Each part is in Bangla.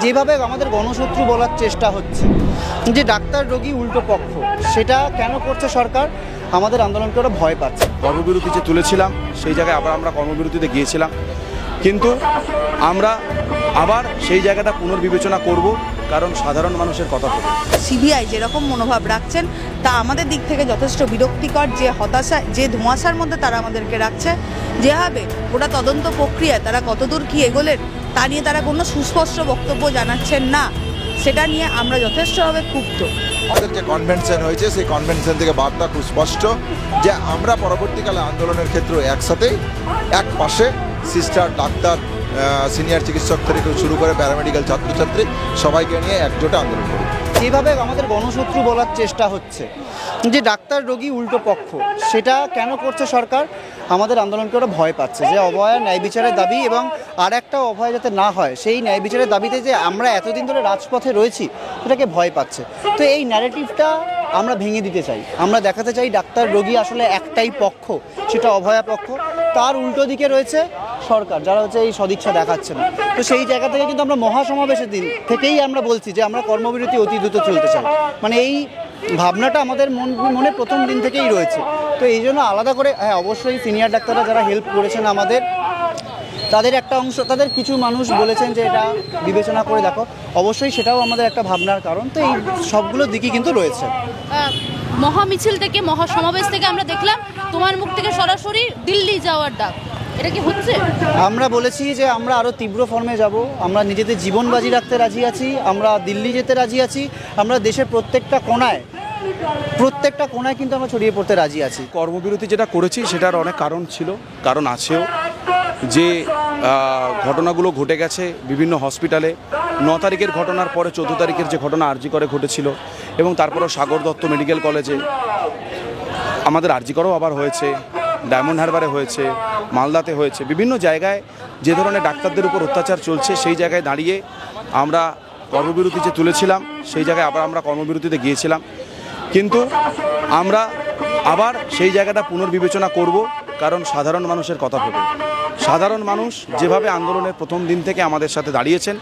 যেভাবে আমাদের গণশত্রু বলার চেষ্টা হচ্ছে যে ডাক্তার রোগী উল্টো পক্ষ, সেটা কেন করছে সরকার? আমাদের আন্দোলনকে ওরা ভয় পাচ্ছে। কর্মবিরতি যে তুলেছিলাম সেই জায়গায় আবার আমরা কর্মবিরতিতে গিয়েছিলাম, কিন্তু আমরা আবার সেই জায়গাটা পুনর্বিবেচনা করব, কারণ সাধারণ মানুষের কথা হবে। সিবিআই যেরকম মনোভাব রাখছেন তা আমাদের দিক থেকে যথেষ্ট বিরক্তিকর। যে হতাশা, যে ধোঁয়াশার মধ্যে তারা আমাদেরকে রাখছে, যেভাবে ওরা তদন্ত প্রক্রিয়ায় তারা কতদূর কি এগোলেন তা নিয়ে তারা কোনো সুস্পষ্ট বক্তব্য জানাচ্ছেন না, সেটা নিয়ে আমরা যথেষ্টভাবে ক্ষুব্ধ। আমাদের যে কনভেনশন হয়েছে সেই কনভেনশন থেকে বার্তা খুব স্পষ্ট যে আমরা পরবর্তীকালে আন্দোলনের ক্ষেত্রে একসাথেই এক পাশে সিস্টার, ডাক্তার, সিনিয়র চিকিৎসক থেকে শুরু করে প্যারামেডিক্যাল ছাত্রছাত্রী সবাইকে নিয়ে একজোটে আন্দোলন করি। যেভাবে আমাদের গণশত্রু বলার চেষ্টা হচ্ছে যে ডাক্তার রোগী উল্টো পক্ষ, সেটা কেন করছে সরকার? আমাদের আন্দোলনকে ওরা ভয় পাচ্ছে যে অভয়া ন্যায় বিচারের দাবি এবং আর একটা অভয় যাতে না হয়, সেই ন্যায় বিচারের দাবিতে যে আমরা এতদিন ধরে রাজপথে রয়েছি সেটাকে ভয় পাচ্ছে। তো এই ন্যারেটিভটা আমরা ভেঙে দিতে চাই। আমরা দেখাতে চাই ডাক্তার রোগী আসলে একটাই পক্ষ, সেটা অভয়া পক্ষ। তার উল্টো দিকে রয়েছে সরকার, যারা হচ্ছে এই সদিচ্ছা দেখাচ্ছে না। তো সেই জায়গা থেকে কিন্তু আমরা মহাসমাবেশের দিন থেকেই আমরা বলছি যে আমরা কর্মবিরতি অতি দ্রুত চলতে চাই। মানে এই ভাবনাটা আমাদের মনে প্রথম দিন থেকেই রয়েছে। তো এই জন্য আলাদা করে অবশ্যই সিনিয়র ডাক্তাররা যারা হেল্প করেছেন আমাদের, তাদের একটা অংশ, তাদের কিছু মানুষ বলেছেন যে এটা বিবেচনা করে দেখো, অবশ্যই সেটাও আমাদের একটা ভাবনার কারণ। তো এই সবগুলো দিকই কিন্তু রয়েছে। মহামিছিল থেকে, মহাসমাবেশ থেকে আমরা দেখলাম তোমার মুখ থেকে সরাসরি দিল্লি যাওয়ার ডাক, এটা কি হচ্ছে? আমরা বলেছি যে আমরা আরও তীব্র ফর্মে যাব, আমরা নিজেদের জীবন বাজি রাখতে রাজি আছি, আমরা দিল্লি যেতে রাজি আছি, আমরা দেশের প্রত্যেকটা কোণায় কিন্তু আমরা ছড়িয়ে পড়তে রাজি আছি। কর্মবিরতি যেটা করেছি সেটার অনেক কারণ ছিল, কারণ আছেও। যে ঘটনাগুলো ঘটে গেছে বিভিন্ন হসপিটালে, 9 তারিখের ঘটনার পরে 14 তারিখের যে ঘটনা আরজি করে ঘটেছিল, এবং তারপরেও সাগর দত্ত মেডিকেল কলেজে আমাদের আরজি করেও আবার হয়েছে, ডায়মন্ড হারবারে হয়েছে, মালদাতে হয়েছে, বিভিন্ন জায়গায় যে ধরনের ডাক্তারদের উপর অত্যাচার চলছে, সেই জায়গায় দাঁড়িয়ে আমরা কর্মবিরতি যে তুলেছিলাম সেই জায়গায় আবার আমরা কর্মবিরতিতে গিয়েছিলাম, কিন্তু আমরা আবার সেই জায়গাটা পুনর্বিবেচনা করব, কারণ সাধারণ মানুষের কথা হবে। সাধারণ মানুষ যেভাবে আন্দোলনের প্রথম দিন থেকে আমাদের সাথে দাঁড়িয়েছেন,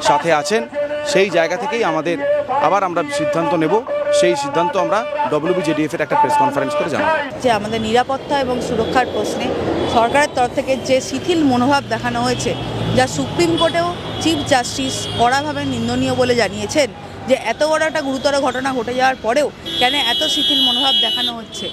সাথে আছেন, সেই জায়গা থেকেই আমাদের আবার আমরা সিদ্ধান্ত নেব। সেই সিদ্ধান্ত আমরা WBJDF এর একটা প্রেস কনফারেন্স করে জানাবো। যে আমাদের নিরাপত্তা এবং সুরক্ষার প্রশ্নে সরকারের তরফ থেকে যে শিথিল মনোভাব দেখানো হয়েছে, যা সুপ্রিম কোর্টেও চিফ জাস্টিস কড়াভাবে নিন্দনীয় বলে জানিয়েছেন, যে এত বড় একটা গুরুতর ঘটনা ঘটে যাওয়ার পরেও কেন এত শিথিল মনোভাব দেখানো হচ্ছে।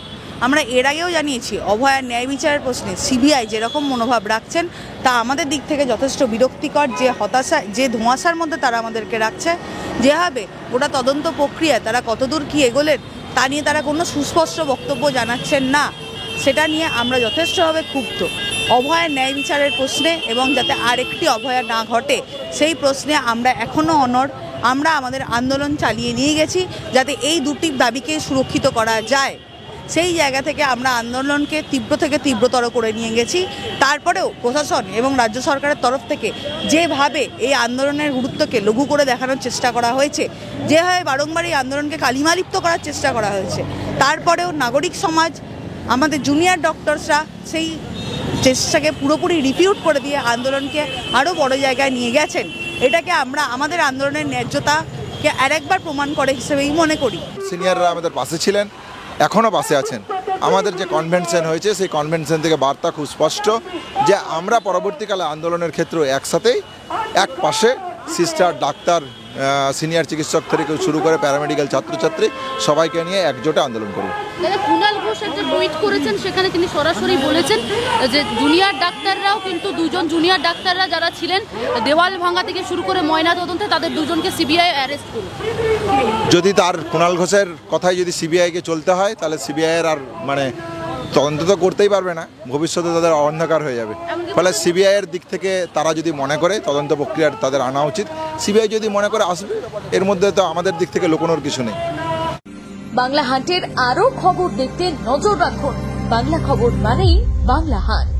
আমরা এর আগেও জানিয়েছি অভয়ার ন্যায় বিচারের প্রশ্নে সিবিআই যেরকম মনোভাব রাখছেন তা আমাদের দিক থেকে যথেষ্ট বিরক্তিকর। যে হতাশা, যে ধোঁয়াশার মধ্যে তারা আমাদেরকে রাখছে, যেভাবে ওরা তদন্ত প্রক্রিয়ায় তারা কতদূর কি এগোলেন তা নিয়ে তারা কোনো সুস্পষ্ট বক্তব্য জানাচ্ছেন না, সেটা নিয়ে আমরা যথেষ্টভাবে ক্ষুব্ধ। অভয়ার ন্যায় বিচারের প্রশ্নে এবং যাতে আর একটি অভয়া না ঘটে সেই প্রশ্নে আমরা এখনও অনড়। আমরা আমাদের আন্দোলন চালিয়ে নিয়ে গেছি যাতে এই দুটি দাবিকে সুরক্ষিত করা যায়। সেই জায়গা থেকে আমরা আন্দোলনকে তীব্র থেকে তীব্রতর করে নিয়ে গেছি। তারপরেও প্রশাসন এবং রাজ্য সরকারের তরফ থেকে যেভাবে এই আন্দোলনের গুরুত্বকে লঘু করে দেখানোর চেষ্টা করা হয়েছে, যেভাবে বারংবার এই আন্দোলনকে কালিমালিপ্ত করার চেষ্টা করা হয়েছে, তারপরেও নাগরিক সমাজ, আমাদের জুনিয়র ডক্টরসরা সেই চেষ্টাকে পুরোপুরি রিপিউট করে দিয়ে আন্দোলনকে আরও বড় জায়গায় নিয়ে গেছেন। এটাকে আমরা আমাদের আন্দোলনের ন্যায্যতাকে আরেকবার প্রমাণ করে হিসেবেই মনে করি। সিনিয়ররা আমাদের পাশে ছিলেন, এখনও পাশে আছেন। আমাদের যে কনভেনশন হয়েছে সেই কনভেনশন থেকে বার্তা খুব স্পষ্ট যে আমরা পরবর্তীকালে আন্দোলনের ক্ষেত্রে একসাথেই এক পাশে সিস্টার, ডাক্তার, সিনিয়র চিকিৎসক থেকে শুরু করে প্যারামেডিক্যাল ছাত্রছাত্রী সবাইকে নিয়ে একজোটে আন্দোলন করব। দাদা, কুণাল ঘোষ একটা টুইট করেছেন, সেখানে তিনি সরাসরি বলেছেন যে জুনিয়র ডাক্তাররাও কিন্তু, দুজন জুনিয়র ডাক্তাররা যারা ছিলেন দেওয়াল ভাঙা থেকে শুরু করে ময়না তদন্তে, তাদের দুজনকে সিবিআই অ্যারেস্ট করবে। যদি তার কুণাল ঘোষের কথাই যদি সিবিআইকে চলতে হয়, তাহলে সিবিআইয়ের আর তদন্ত তো করতেই পারবে না, ভবিষ্যতে তাদের অন্ধকার হয়ে যাবে। ফলে সিবিআইয়ের দিক থেকে তারা যদি মনে করে তদন্ত প্রক্রিয়ার তাদের আনা উচিত, সিবিআই যদি মনে করে আসবে, এর মধ্যে তো আমাদের দিক থেকে লুকোনোর কিছু নেই। বাংলা হান্টের আরো খবর দেখতে নজর রাখুন। বাংলা খবর মানেই বাংলা হান্ট।